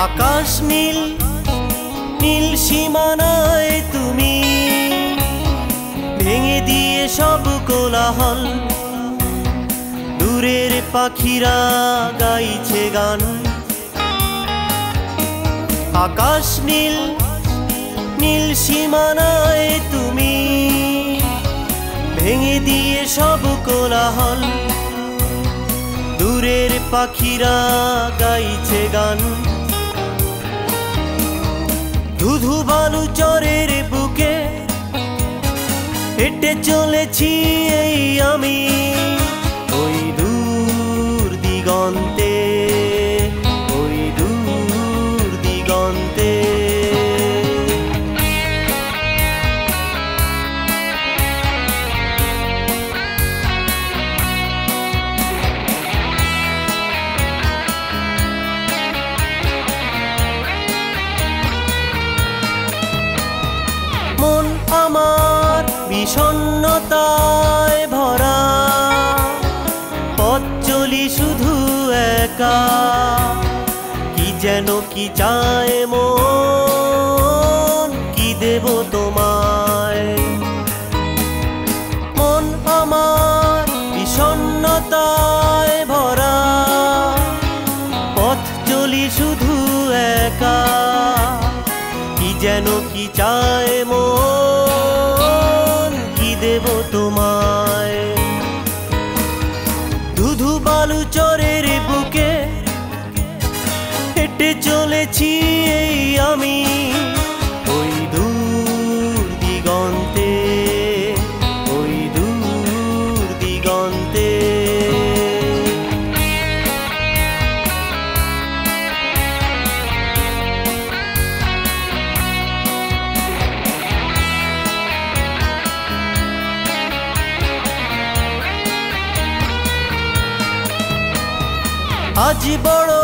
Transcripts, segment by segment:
আকাশ নীল নীল সীমানায় তুমি ভেঙে দিয়ে সব কোলাহল। দূরের পাখিরা গাইছে গান। আকাশ নীল নীল সীমানায় তুমি ভেঙে দিয়ে সব কোলাহল। দূরের পাখিরা গাইছে গান। ধুধু বালু চরের বুকে হেঁটে চলেছি এই আমি, ওই দূর দিগন্তে, ওই দূর দিগন্তে। মন আমার বিষণ্ণতায় ভরা, পথ চলি শুধু একা। কি যেন কি চায় মন, কি দেব তোমায়। মন আমার বিষণ্ণতায় ভরা, পথ চলি শুধু একা। কি যেন কি চায় মন, কি দেব তোমায়। ধুধু বালু চরের বুকে হেঁটে চলেছি এই আমি, ওই দূর দিগন্তে, ওই দূর দিগন্তে। আজ বড়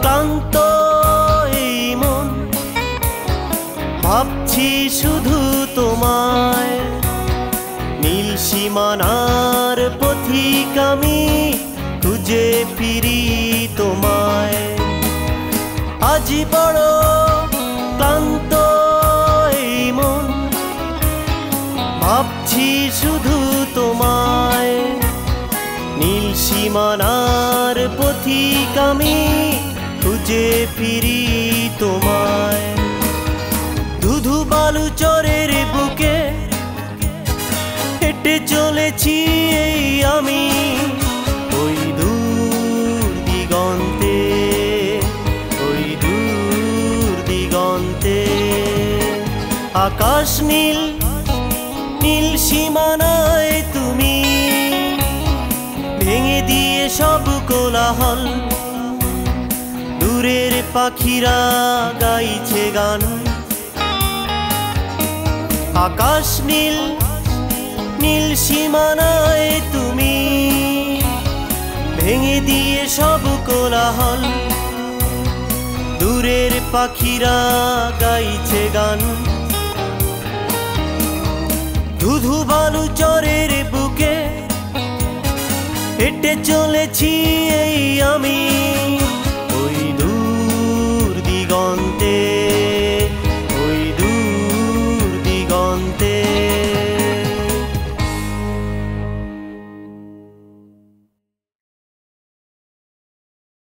ক্লান্ত এই মন, ভাবছি শুধু তোমায়। নীল সীমানার পথিক আমি, খুঁজে ফিরি তোমায়। আজ বড় ক্লান্ত এই মন, ভাবছি শুধু তোমায়। নীল সীমানার পথিক আমি, খুঁজে ফিরি তোমায়। ধুধু বালু চরের বুকে হেঁটে চলেছি এই আমি, ওই দূর দিগন্তে, ওই দূর দিগন্তে। আকাশ নীল নীল সীমানায় তুমি ভেঙে দিয়ে সব কোলাহল। দূরের পাখিরা গাইছে গান। আকাশ নীল নীল সীমানায় তুমি ভেঙে দিয়ে সব কোলাহল। দূরের পাখিরা গাইছে গান। ধুধু বালু চরের বুকে হেঁটে চলেছি এই আমি।